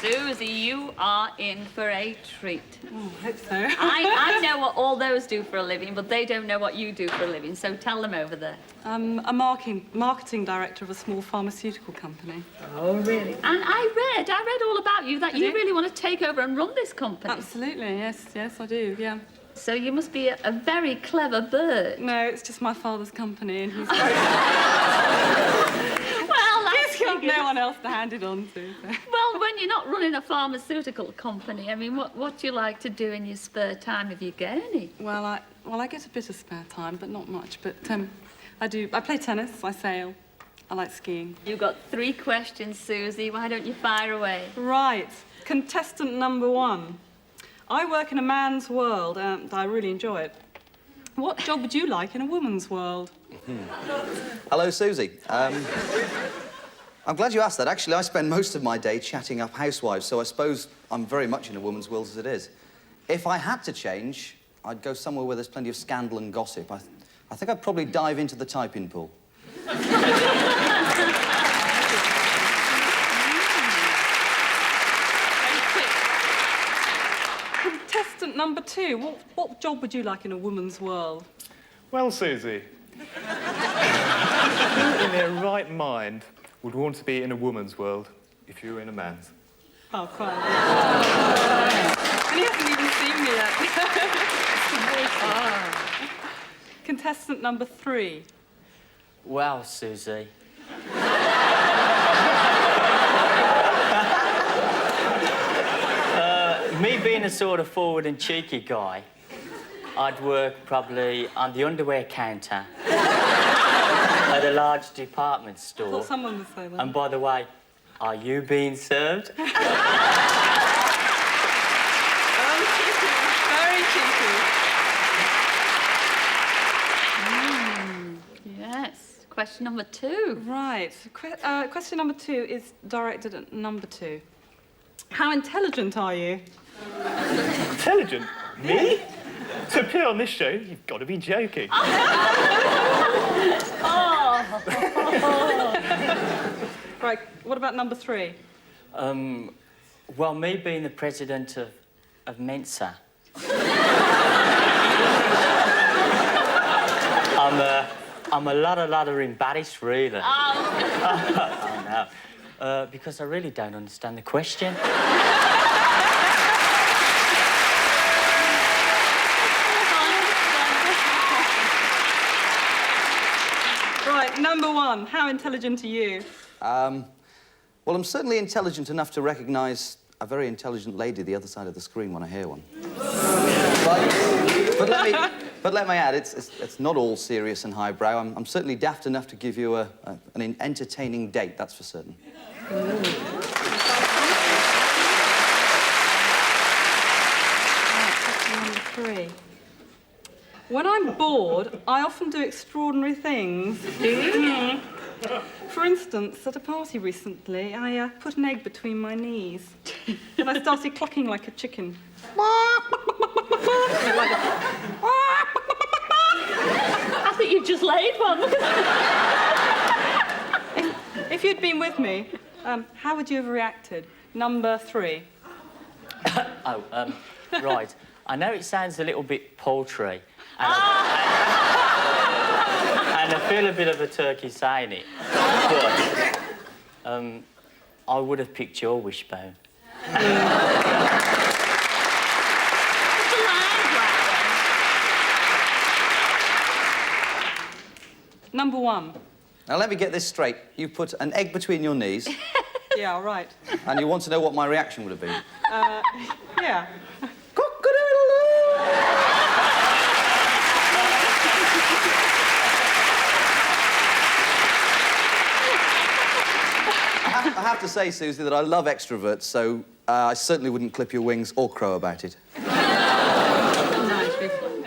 Susie, you are in for a treat. Oh, I hope so. I know what all those do for a living, but they don't know what you do for a living, so tell them over there. I'm a marketing director of a small pharmaceutical company. Oh, really? And I read all about you, that you really want to take over and run this company. Absolutely, yes, I do, yeah. So you must be a very clever bird. No, it's just my father's company, and he's Well, that's he's got no one else to hand it on to. So. Well, when you're not running a pharmaceutical company, I mean, what do you like to do in your spare time if you get any? Well, I get a bit of spare time, but not much. But I play tennis, I sail, I like skiing. You've got 3 questions, Susie. Why don't you fire away? Right, contestant number 1. I work in a man's world, and I really enjoy it. What job would you like in a woman's world? Hello, Susie. I'm glad you asked that. Actually, I spend most of my day chatting up housewives, so I suppose I'm very much in a woman's world as it is. If I had to change, I'd go somewhere where there's plenty of scandal and gossip. I think I'd probably dive into the typing pool. Contestant number 2, what job would you like in a woman's world? Well, Susie, who in their right mind would want to be in a woman's world if you were in a man's? Oh, quite. And he hasn't even seen me yet. Contestant number 3. Well, Susie. Me being a sort of forward and cheeky guy, I'd work probably on the underwear counter at a large department I store. thought someone would say that. And by the way, are you being served? Very cheeky. Very cheeky. Yes. Question number 2. Right. Question number 2 is directed at number 2. How intelligent are you? Intelligent? Me? To appear on this show, you've got to be joking. Right. What about number 3? Well, me being the president of Mensa, I'm a lot embarrassed, really. Oh, no. Because I really don't understand the question. Right. Number 1. How intelligent are you? Well, I'm certainly intelligent enough to recognise a very intelligent lady the other side of the screen when I hear one. But let me add, it's not all serious and highbrow. I'm certainly daft enough to give you an entertaining date, that's for certain. Question number 3. When I'm bored, I often do extraordinary things. For instance, at a party recently, I put an egg between my knees. And I started clucking like a chicken. I think you just laid one. If you'd been with me, how would you have reacted? Number 3. Right. I know it sounds a little bit paltry, and I feel a bit of a turkey saying it, but I would have picked your wishbone. Number 1. Now, let me get this straight. You put an egg between your knees, Yeah, all right. and you want to know what my reaction would have been. Yeah. I have to say, Susie, that I love extroverts, so I certainly wouldn't clip your wings or crow about it.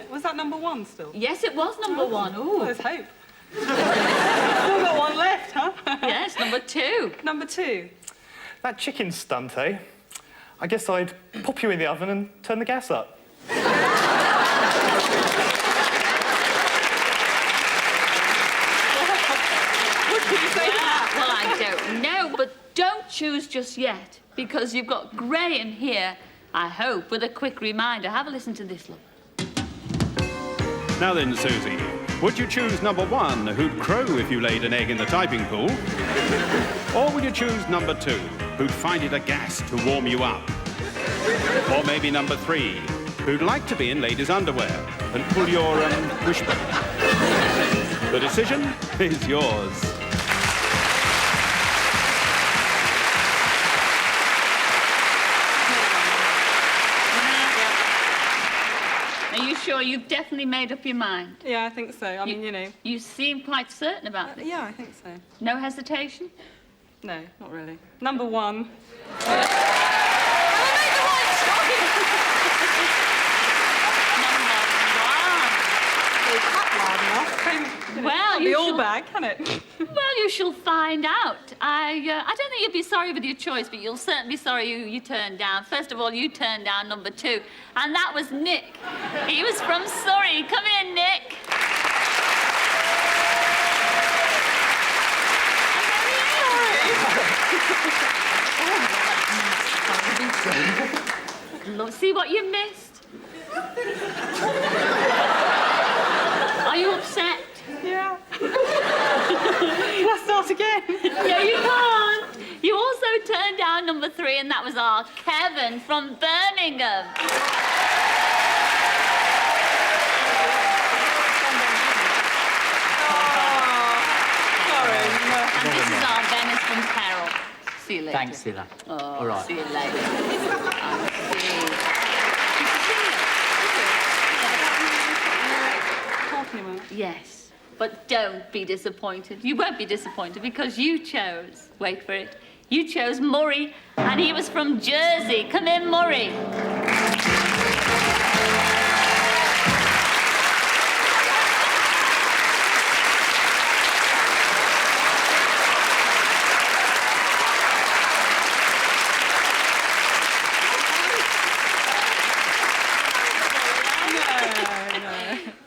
Was that number 1 still? Yes, it was number 1. Ooh. There's hope. Still got 1 left, huh? Yes, number 2. Number 2. That chicken stunt, eh? I guess I'd pop you in the oven and turn the gas up. What did you say to that? Well, I don't know, but don't choose just yet, because you've got Graham here, I hope, with a quick reminder. Have a listen to this, look. Now then, Susie, would you choose number 1, who'd crow if you laid an egg in the typing pool? Or would you choose number 2, who'd find it a gas to warm you up? Or maybe number 3, who'd like to be in ladies' underwear and pull your, wishbone? The decision is yours. Are you sure you've definitely made up your mind? Yeah, I think so. I mean, you know. You seem quite certain about this. Yeah, I think so. No hesitation? No, not really. Number 1. Well, the all bag, can it? Well, you shall find out. I don't think you'll be sorry with your choice, but you'll certainly be sorry you turned down. First of all, you turned down number 2, and that was Nick. He was from Surrey. Come in, Nick. Look, see what you missed? Are you upset? Yeah. Can I start again? No, you can't. You also turned down number 3, and that was our Kevin from Birmingham. Sorry. And this is our Venice from Carol. See you later. Thanks, Cilla. Oh, All right. see you later. Yes, but don't be disappointed. You won't be disappointed because you chose, wait for it, you chose Murray, and he was from Jersey. Come in, Murray.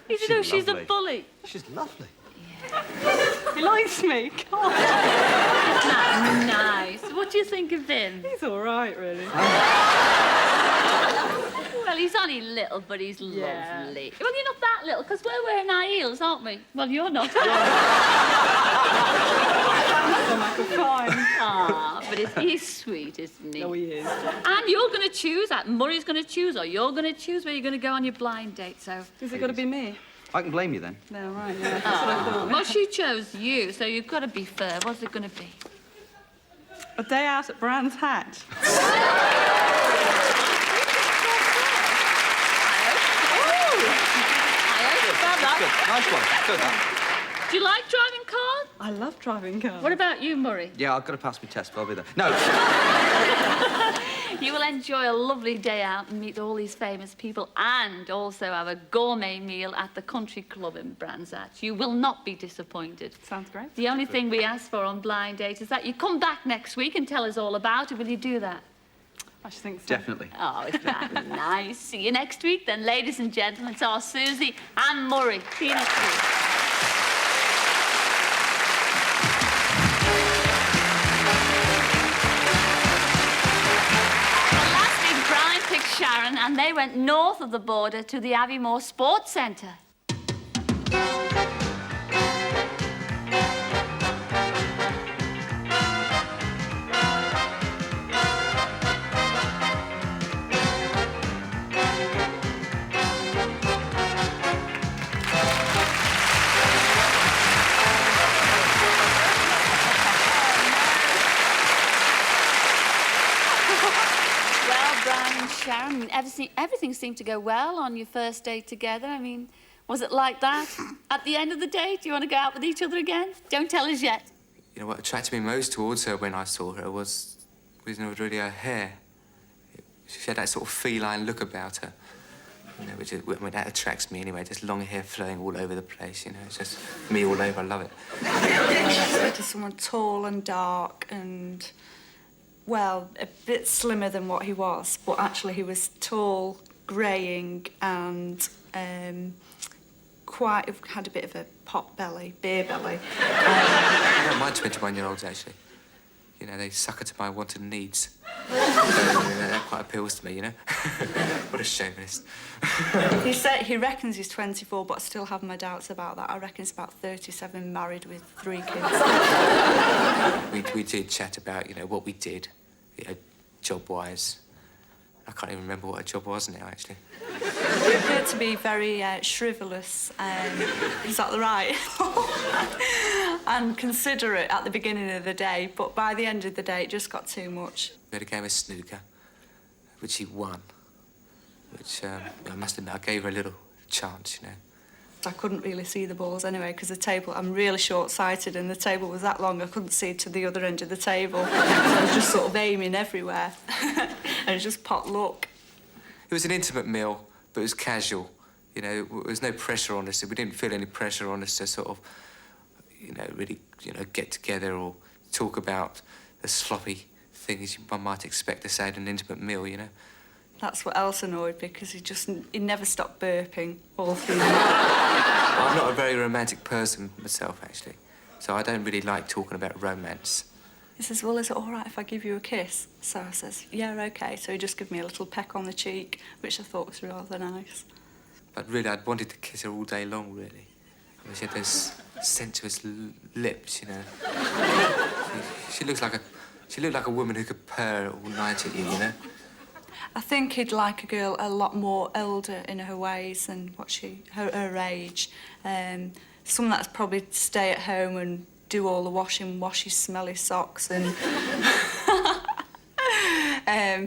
You know, she's a bully. She's lovely. He likes me. Come on. That's nice. What do you think of him? He's all right, really. Well, he's only little, but he's lovely. Well, you're not that little, because we're wearing our heels, aren't we? Well, you're not. Ah, but he's sweet, isn't he? No, he is. And you're going to choose, Murray's going to choose, or you're going to choose where you're going to go on your blind date, so... Is it got to be me? I can blame you then. No, right, yeah. That's what I thought. Well, she chose you, so you've got to be fair. What's it going to be? A day out at Brands Hatch. Nice one. Good. Do you like driving cars? I love driving cars. What about you, Murray? Yeah, I've got to pass my test, but I'll be there. No. You will enjoy a lovely day out and meet all these famous people and also have a gourmet meal at the country club in Brands Hatch. You will not be disappointed. Sounds great. The only thing we ask for on blind date is that you come back next week and tell us all about it. Will you do that? I should think so. Definitely. Oh, is that nice? See you next week then, ladies and gentlemen. It's our Susie and Murray. See you next week. Sharon, and they went north of the border to the Aviemore Sports Centre. Sharon, everything seemed to go well on your first date together. I mean, was it like that? At the end of the date, do you want to go out with each other again? Don't tell us yet. You know, what attracted me most towards her when I saw her was really her hair. She had that sort of feline look about her. You know, that attracts me anyway, just long hair flowing all over the place, you know. It's just me all over, I love it. I expected someone tall and dark and... well, a bit slimmer than what he was, but actually he was tall, greying, and had a bit of a pot belly, beer belly. I don't mind 21-year-olds, actually. You know, they sucker to my wants and needs. So, that quite appeals to me, you know? What a chauvinist. He reckons he's 24, but I still have my doubts about that. I reckon he's about 37, married with 3 kids. We did chat about, you know, what we did, you know, job-wise. I can't even remember what a job was now, actually. He appeared to be very shrivelous, is that right? And considerate at the beginning of the day, but by the end of the day, it just got too much. We had a game of snooker, which he won, which, I must admit, I gave her a little chance, you know. I couldn't really see the balls anyway, because the table, I'm really short-sighted, and the table was that long, I couldn't see to the other end of the table. So I was just sort of aiming everywhere, and it was just pot luck. It was an intimate meal, but it was casual. You know, there was no pressure on us. We didn't feel any pressure on us to sort of, you know, really, you know, get together or talk about the sloppy things one might expect to say at an intimate meal, you know. That's what else annoyed me, because he never stopped burping all through the I'm not a very romantic person myself, actually, so I don't really like talking about romance. He says, well, is it all right if I give you a kiss? So I says, yeah, OK. So he just gave me a little peck on the cheek, which I thought was rather nice. But really, I'd wanted to kiss her all day long, really. I mean, she had those sensuous lips, you know. She looked like a woman who could purr all night at you, you know. I think he'd like a girl a lot more older in her ways than what her age. Someone that's probably stay at home and do all the washing, wash his smelly socks and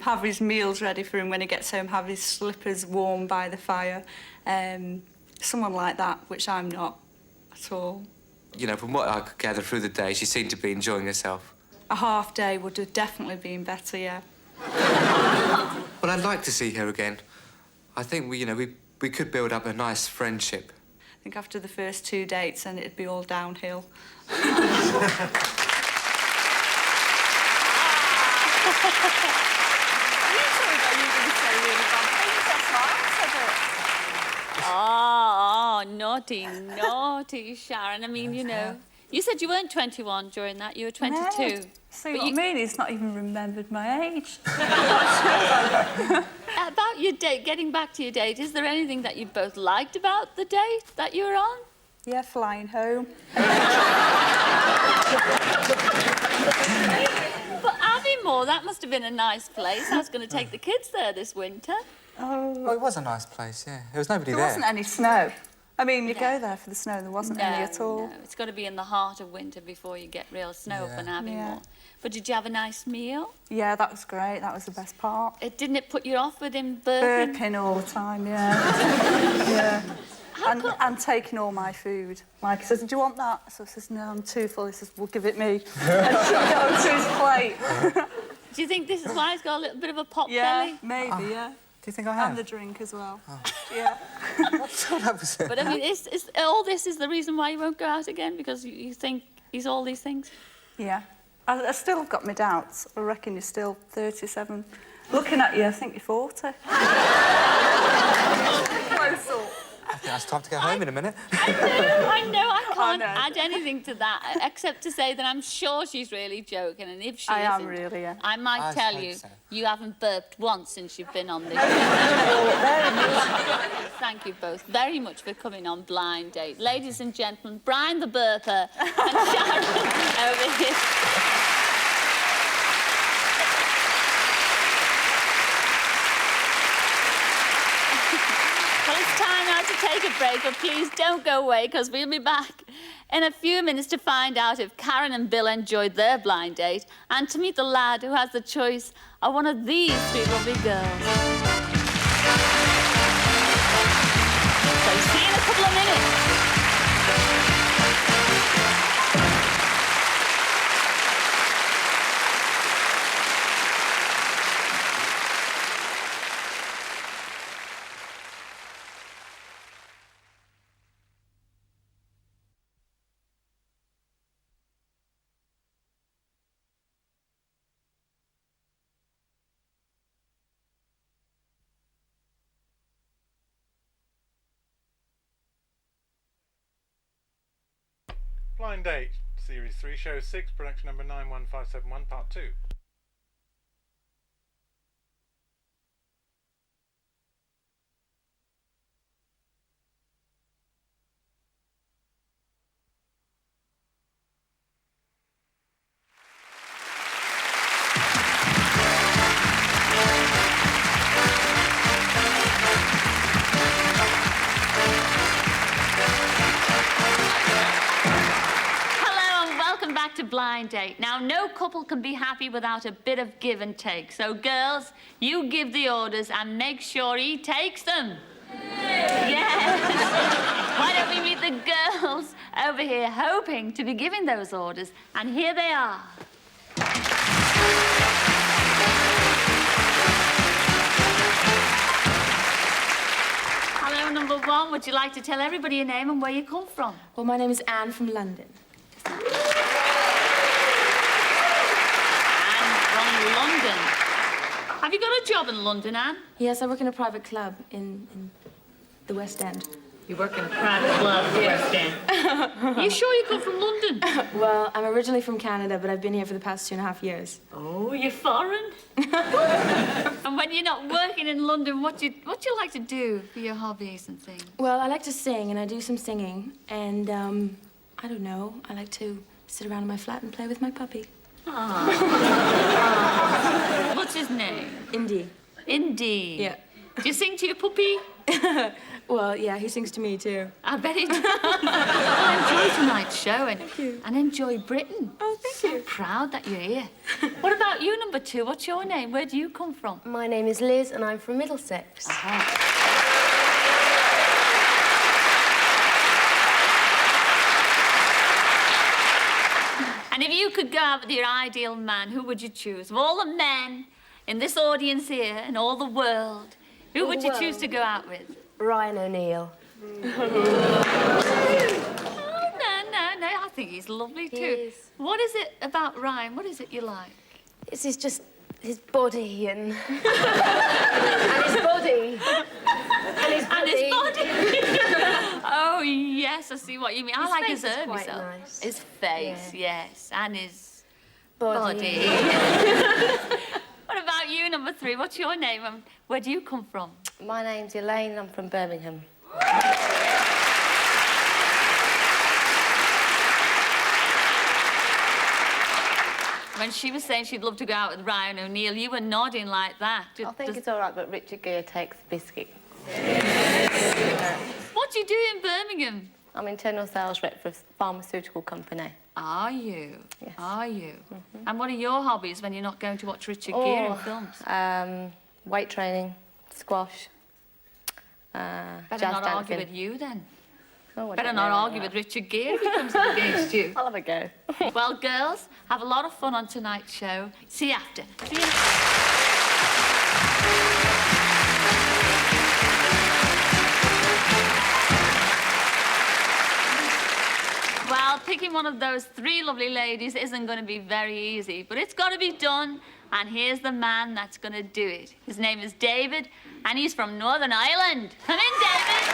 have his meals ready for him when he gets home, have his slippers warm by the fire. Someone like that, which I'm not at all. You know, from what I could gather through the day, she seemed to be enjoying herself. A half day would have definitely been better, yeah. But I'd like to see her again. I think we could build up a nice friendship. I think after the first 2 dates, then it'd be all downhill. Oh, naughty, naughty Sharon. I mean, you know, you said you weren't 21 during that. You were 22. No. See what I mean? He's not even remembered my age. About your date, getting back to your date, is there anything that you both liked about the date that you were on? Yeah, flying home. But Aviemore, that must have been a nice place. I was going to take the kids there this winter. Oh, it was a nice place, yeah. There was nobody there. There wasn't any snow. I mean, you go there for the snow, there wasn't any at all. No, it's got to be in the heart of winter before you get real snow up in Aviemore. Yeah. But did you have a nice meal? Yeah, that was great. That was the best part. Didn't it put you off with him burping? Burping all the time, yeah. Yeah. And taking all my food. Like, he says, do you want that? So I says, no, I'm too full. He says, well, give it me. And she'll go to his plate. Do you think this is why he's got a little bit of a pot Yeah, belly? maybe, yeah. Do you think I have? And the drink as well. Oh. Yeah. But I mean, is all this is the reason why you won't go out again? Because you think he's all these things? Yeah. I still have got my doubts. I reckon you're still 37. Looking at you, I think you're 40. Close up. I think it's time to go home in a minute. I know, I can't add anything to that, except to say that I'm sure she's really joking, and if she I am isn't, really, yeah. I might I tell hope you, so. you haven't burped once since you've been on this. Thank you both very much for coming on Blind Date. Ladies and gentlemen, Brian the Burper and Sharon over here. Well, it's time now to take a break, but please don't go away, because we'll be back in a few minutes to find out if Karen and Bill enjoyed their blind date and to meet the lad who has the choice of one of these 3 lovely girls. So see you in a couple of minutes. Blind date. Series 3, Show 6, production number 91571, part 2. To blind date. Now, no couple can be happy without a bit of give and take. So, girls, you give the orders and make sure he takes them. Yes. Why don't we meet the girls over here hoping to be giving those orders? And here they are. Hello, number one. Would you like to tell everybody your name and where you come from? Well, my name is Anne from London. London. Have you got a job in London, Anne? Yes, I work in a private club in the West End. You work in a private club in the West End? Are you sure you come from London? Well, I'm originally from Canada, but I've been here for the past 2.5 years. Oh, you're foreign? And when you're not working in London, what do you like to do for your hobbies and things? Well, I like to sing, and I do some singing. And, I don't know, I like to sit around in my flat and play with my puppy. What's his name? Indy. Indy? Yeah. Do you sing to your puppy? Well, yeah, he sings to me, too. I bet he does. Well, enjoy tonight's show and enjoy Britain. Oh, thank you. So proud that you're here. What about you, number two? What's your name? Where do you come from? My name is Liz, and I'm from Middlesex. And if you could go out with your ideal man, who would you choose? Of all the men in this audience here and all the world, who would you choose to go out with? Ryan O'Neill. Oh, no, I think he's lovely too. He is. What is it about Ryan? What is it you like? It's just his body and... and his body. And his body. Oh, yes, I see what you mean. I like his face is herb quite myself. nice. His face, yes, and his Body. What about you, number three? What's your name and where do you come from? My name's Elaine, and I'm from Birmingham. When she was saying she'd love to go out with Ryan O'Neill, you were nodding like that. I think it's all right, but Richard Gere takes the biscuit. What do you do in Birmingham? I'm internal sales rep for a pharmaceutical company. Are you? Yes. Are you? And what are your hobbies when you're not going to watch Richard Gere in films? Weight training, squash, Better jazz not dancing. argue with you then. Oh, I Better don't not know about argue that. with Richard Gere if he comes up against you. I'll have a go. Well, girls, have a lot of fun on tonight's show. See you after. See you after. Well, picking one of those three lovely ladies isn't going to be very easy, but it's got to be done, and here's the man that's going to do it. His name is David, and he's from Northern Ireland. Come in, David.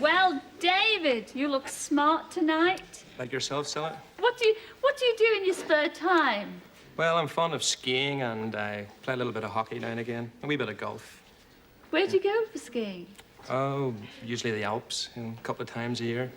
Well, David, you look smart tonight. Like yourself, Cilla? What do you do in your spare time? Well, I'm fond of skiing and I play a little bit of hockey now and again. A wee bit of golf. Where'd you go for skiing? Oh, usually the Alps, a couple of times a year.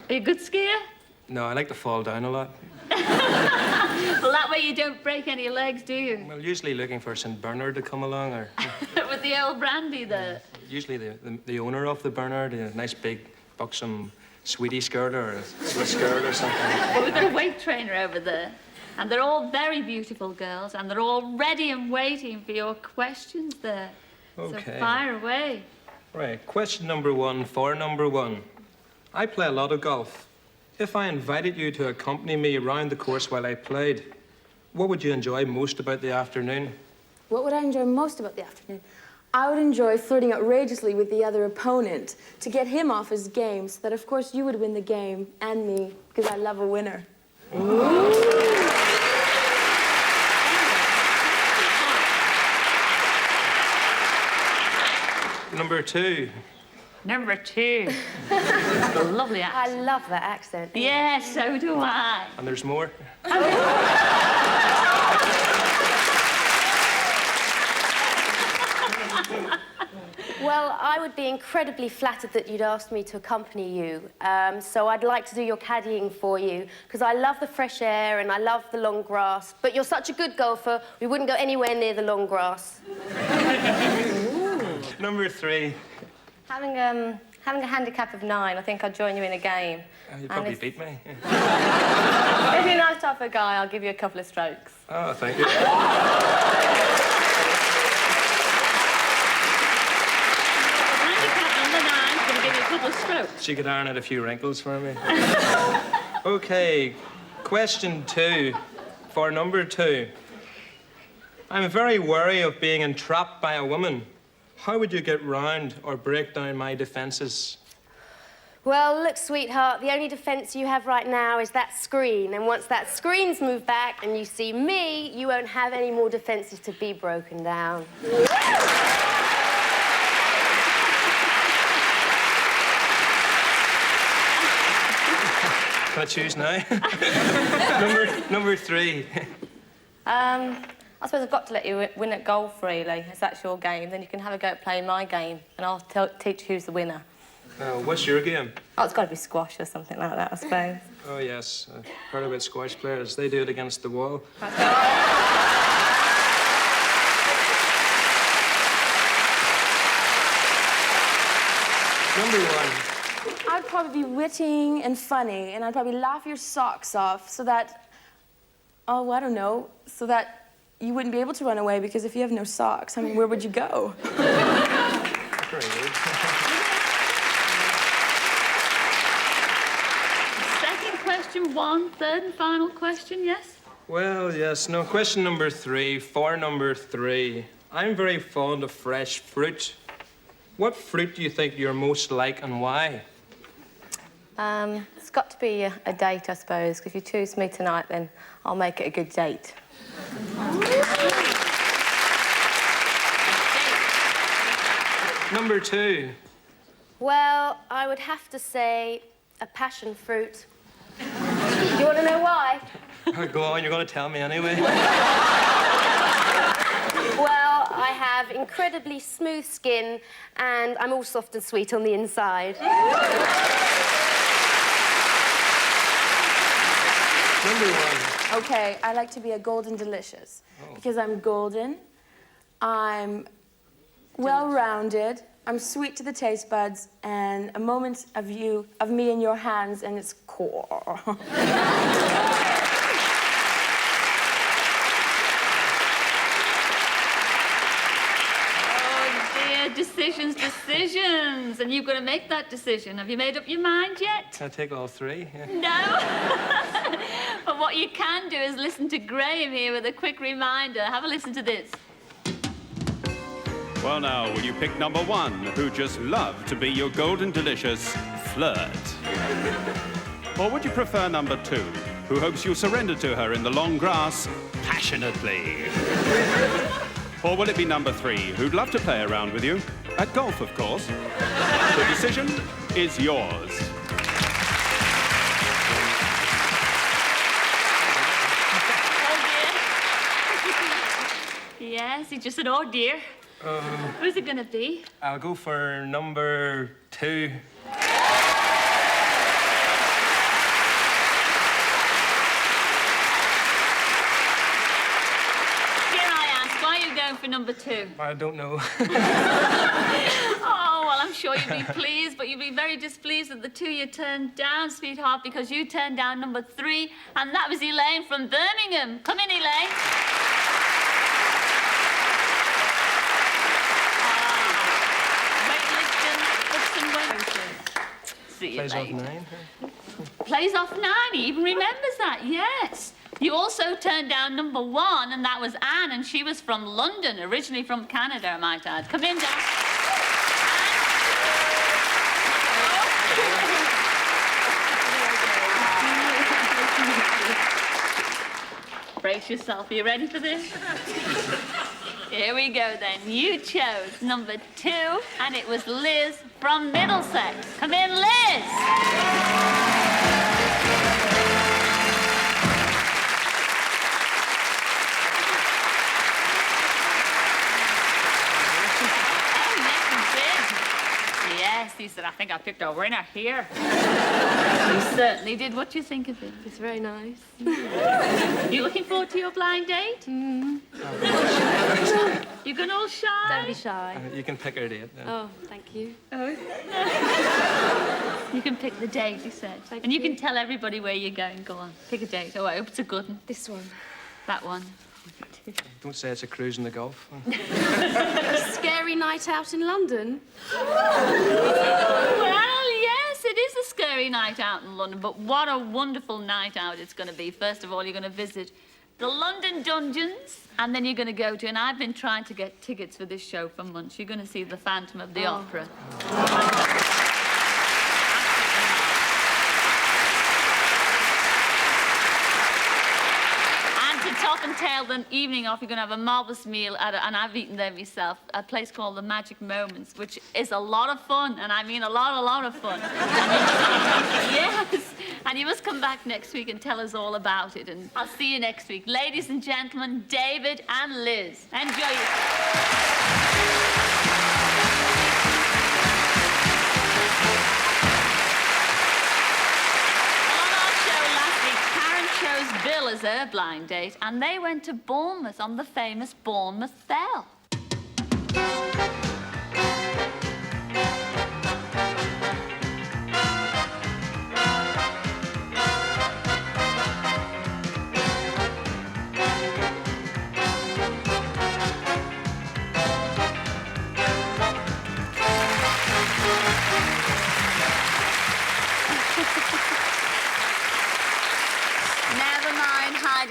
Are you a good skier? No, I like to fall down a lot. Well, that way you don't break any legs, do you? Well, usually looking for St. Bernard to come along, or With the old brandy there. usually the owner of the Bernard, a nice big buxom sweetie skirt or a Swiss skirt or something. Well, we've got a weight trainer over there. And they're all very beautiful girls, and they're all ready and waiting for your questions there. Okay. So fire away. Right, question number one for number one. I play a lot of golf. If I invited you to accompany me around the course while I played, what would you enjoy most about the afternoon? What would I enjoy most about the afternoon? I would enjoy flirting outrageously with the other opponent to get him off his game so that, of course, you would win the game and me, because I love a winner. Ooh. Number 2. Number 2. Lovely accent. I love that accent. Yes, so do I. And there's more. Well, I would be incredibly flattered that you'd asked me to accompany you. So I'd like to do your caddying for you, because I love the fresh air and I love the long grass. But you're such a good golfer, we wouldn't go anywhere near the long grass. Number 3. Having a handicap of 9, I think I'd join you in a game. You probably beat me. If you're a nice type of guy, I'll give you a couple of strokes. Oh, thank you. She could iron out a few wrinkles for me. OK, question 2 for number 2. I'm very wary of being entrapped by a woman. How would you get round or break down my defences? Well, look, sweetheart, the only defence you have right now is that screen. And once that screen's moved back and you see me, you won't have any more defences to be broken down. Can I choose now? number 3. I suppose I've got to let you win at golf, really. If that's your game, then you can have a go at playing my game, and I'll teach who's the winner. What's your game? Oh, it's got to be squash or something like that, I suppose. Oh, yes. I've heard about squash players. They do it against the wall. Number 1. I'd probably be witty and funny, and I'd probably laugh your socks off so that, oh, I don't know, so that you wouldn't be able to run away, because if you have no socks, I mean, where would you go? Very good. Second question 1, third and final question, yes? Well, yes. No, question number 3 for number 3. I'm very fond of fresh fruit. What fruit do you think you're most like and why? It's got to be a date, I suppose, because if you choose me tonight, then I'll make it a good date. Number 2. Well, I would have to say a passion fruit. Do you want to know why? Go on, you're going to tell me anyway. Well, I have incredibly smooth skin, and I'm all soft and sweet on the inside. Number 1. Okay, I like to be a golden delicious, because I'm golden, I'm well-rounded, I'm sweet to the taste buds, and a moment of me in your hands, and it's core. Decisions, and you've got to make that decision. Have you made up your mind yet? Can I take all 3? Yeah. No. But what you can do is listen to Graham here with a quick reminder. Have a listen to this. Well, now, will you pick number 1, who just loved to be your golden delicious flirt? Or would you prefer number 2, who hopes you'll surrender to her in the long grass passionately? Or will it be number 3, who'd love to play around with you? At golf, of course. The decision is yours. Yes, he just said, oh, dear. Who's it going to be? I'll go for number 2. For number 2? I don't know. Oh, well, I'm sure you'll be pleased, but you'll be very displeased with the 2 you turned down, sweetheart, because you turned down number 3, and that was Elaine from Birmingham. Come in, Elaine. See you Plays off later. 9. Plays off 9. He even remembers that, yes. You also turned down number 1, and that was Anne, and she was from London, originally from Canada, I might add. Come in, Dan. Brace yourself. Are you ready for this? Here we go then. You chose number 2, and it was Liz from Middlesex. Come in, Liz! Yes, he said, I think I picked a winner here. You certainly did. What do you think of it? It's very nice. You looking forward to your blind date? You going all shy? Don't be shy. You can pick her date. Oh, thank you. You can pick the date, he said. And you can tell everybody where you're going. Go on, pick a date. Oh, I hope it's a good one. This one. That one. Don't say it's a cruise in the Gulf. Scary night out in London. Well, yes, it is a scary night out in London, but what a wonderful night out it's going to be. First of all, you're going to visit the London Dungeons, and then you're going to go to, and I've been trying to get tickets for this show for months, you're going to see the Phantom of the Opera. To top and tail the evening off, you're going to have a marvellous meal at and I've eaten there myself, a place called the Magic Moments, which is a lot of fun, and I mean a lot of fun. Yes, and you must come back next week and tell us all about it, and I'll see you next week. Ladies and gentlemen, David and Liz. Enjoy yourself. Chose Bill as her blind date, and they went to Bournemouth on the famous Bournemouth Bell.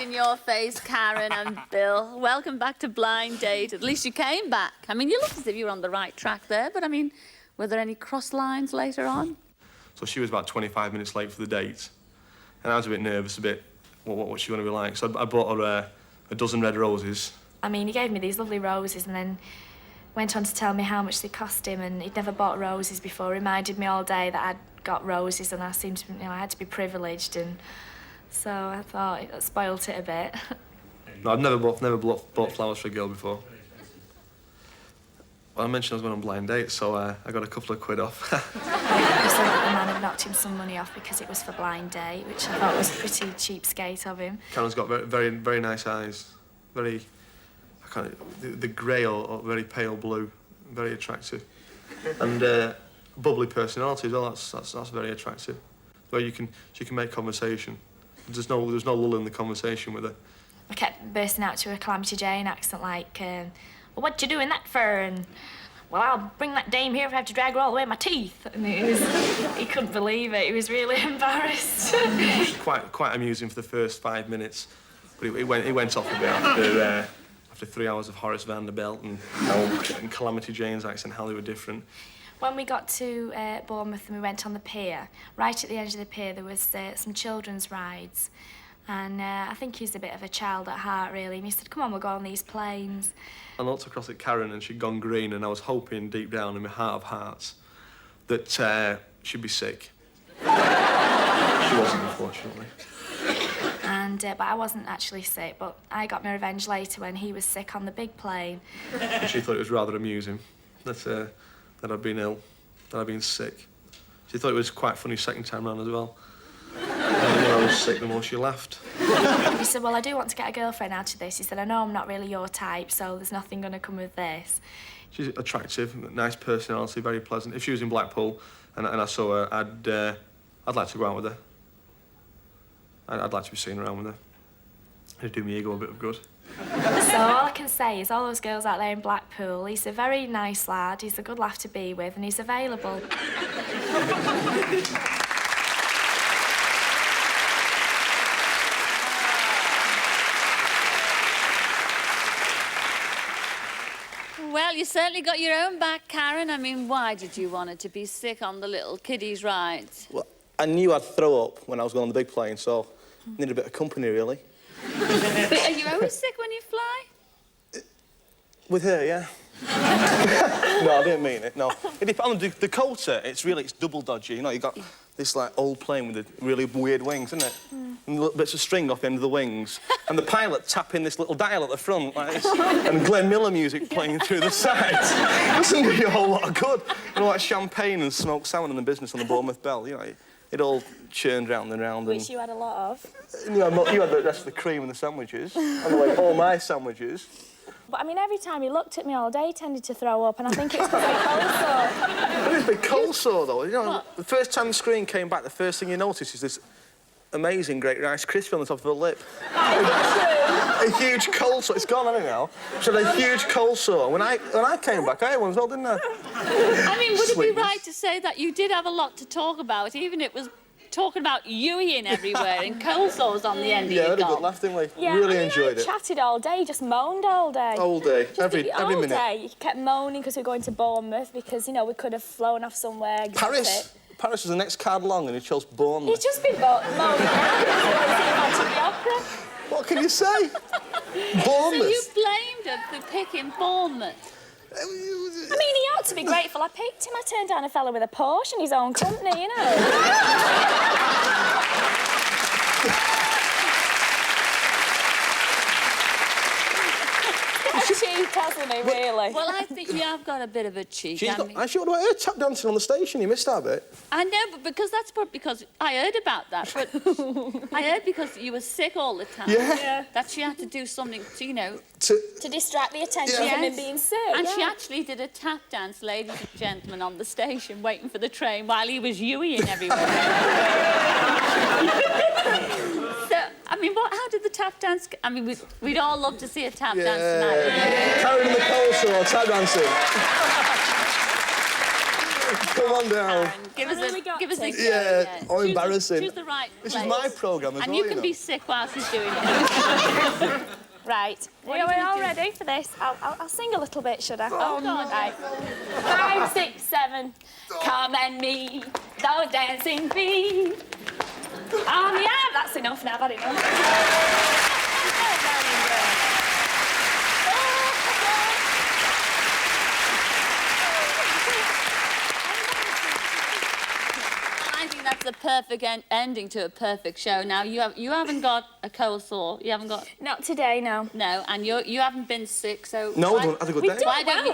In your face, Karen and Bill. Welcome back to Blind Date. At least you came back. I mean, you look as if you were on the right track there, but I mean, were there any cross lines later on? So she was about 25 minutes late for the date, and I was a bit nervous, what's she going to be like? So I bought her a dozen red roses. I mean, he gave me these lovely roses and then went on to tell me how much they cost him, and he'd never bought roses before. Reminded me all day that I'd got roses, and I seemed to, I had to be privileged, and so I thought it spoilt it a bit. No, I've never bought flowers for a girl before. Well, I mentioned I was going on a blind date, so I got a couple of quid off. He said that the man had knocked him some money off because it was for blind date, which I thought was pretty cheapskate of him. Karen's got very, very nice eyes. Very, the grey or very pale blue, very attractive. And bubbly personality as well. That's very attractive. Where she can make conversation. There's no lull in the conversation with her. I kept bursting out to a Calamity Jane accent like, well, what you doing that for? And, well, I'll bring that dame here if I have to drag her all the way in my teeth. And he couldn't believe it. He was really embarrassed. It was quite amusing for the first 5 minutes, but it went off a bit after 3 hours of Horace Vanderbilt and Calamity Jane's accent, how they were different. When we got to Bournemouth and we went on the pier, right at the edge of the pier there was some children's rides. And I think he's a bit of a child at heart, really. And he said, come on, we'll go on these planes. I looked across at Karen and she'd gone green, and I was hoping deep down in my heart of hearts that she'd be sick. She wasn't, unfortunately. And, but I wasn't actually sick, but I got my revenge later when he was sick on the big plane. And she thought it was rather amusing that I'd been ill, that I'd been sick. She thought it was quite funny second time round as well. And the more I was sick, the more she laughed. He said, well, I do want to get a girlfriend out of this. He said, I know I'm not really your type, so there's nothing going to come of this. She's attractive, nice personality, very pleasant. If she was in Blackpool and I saw her, I'd like to go out with her. I'd like to be seen around with her. It'd do my ego a bit of good. So all I can say is all those girls out there in Blackpool, he's a very nice lad, he's a good laugh to be with, and he's available. Well, you certainly got your own back, Karen. I mean, why did you want her to be sick on the little kiddies' rides? Well, I knew I'd throw up when I was going on the big plane, so I needed a bit of company, really. But are you always sick when you fly? With her, yeah. No, I didn't mean it, no. It depends on the coulter, it's double dodgy, you know, you got this, like, old plane with the really weird wings, isn't it? And little bits of string off the end of the wings. And the pilot tapping this little dial at the front, like this, and Glenn Miller music playing through the sides. Doesn't do you a whole lot of good. You know, like champagne and smoked salmon in the business on the Bournemouth Bell, you know, it all churned round and round. Which you had a lot of. You had the rest of the cream and the sandwiches, and like all my sandwiches. But I mean, every time he looked at me all day, he tended to throw up, and I think it's because of cold sore. It is a bit cold sore, though. You know, the first time the screen came back, the first thing you notice is this amazing Great Rice Krispie on the top of her lip. A huge cold sore. It's gone, hasn't it, now? She had a huge cold sore. When I came back, I had one as well, didn't I? I mean, would it be right to say that you did have a lot to talk about, even it was talking about Ewing everywhere and cold sores on the end of Yeah, your we had a gob? good laugh, didn't we? Yeah, really I mean, enjoyed I it. chatted all day, just moaned all day. All day, Just every all minute. day. You kept moaning because we were going to Bournemouth, because, you know, we could have flown off somewhere. Paris was the next card along, and he chose Bournemouth. He's just been moaning around. The opera. What can you say? Bournemouth. So you blamed him for picking Bournemouth? I mean, he ought to be grateful I picked him. I turned down a fella with a Porsche and his own company, you know. Cheek, hasn't he, really? Well, I think you have got a bit of a cheek. Actually, what about her tap dancing on the station? You missed that bit. I know, but that's probably because I heard about that. But I heard because you were sick all the time. Yeah. That she had to do something to, you know... To distract the attention of him being sick. And she actually did a tap dance, ladies and gentlemen, on the station, waiting for the train while he was Ewing everywhere. So, I mean, how did the tap dance... I mean, we'd all love to see a tap dance tonight. Carried in the cold sore, tap dancing. Come on down. Give us a go. Yeah, oh, embarrassing. Choose the right This place. is my programme as and well, you can be sick whilst he's doing it. Right. Are we all ready for this? I'll sing a little bit, should I? Oh, no. Right. 5, 6, 7. Come and meet the dancing feet. Yeah, that's enough now. I've had enough. I think that's the perfect ending to a perfect show. Now, you haven't got a cold sore. You haven't got... Not today, no. No, and you haven't been sick, so... No, I had a good day. Why don't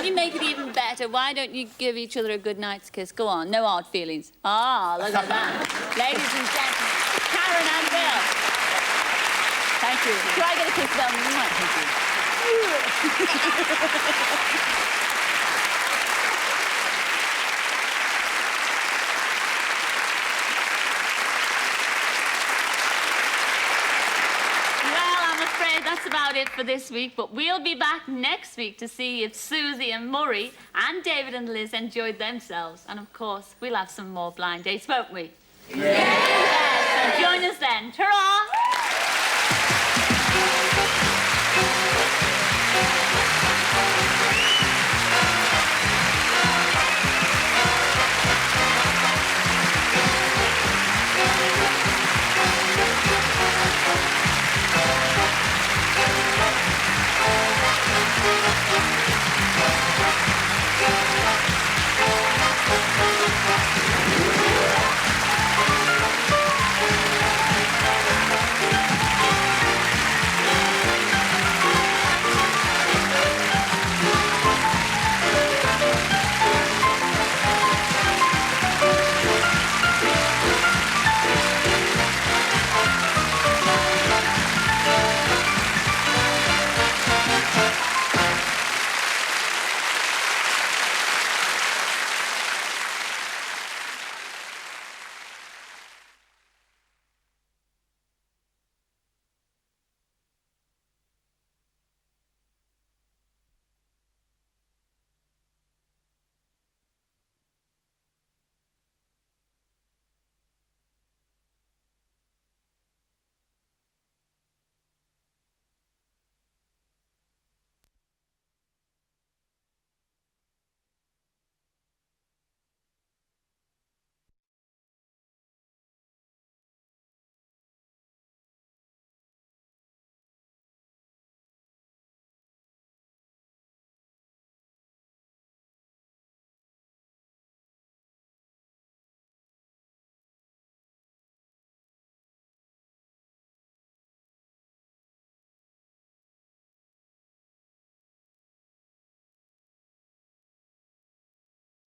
you make it even better? Why don't you give each other a good night's kiss? Go on, no hard feelings. Ah, look at that. Ladies and gentlemen, Karen and Bill. Thank you. Try to get a kiss, Bill. Thank you. That's about it for this week, but we'll be back next week to see if Susie and Murray and David and Liz enjoyed themselves. And of course, we'll have some more blind dates, won't we? Yeah! So join us then. Ta-ra!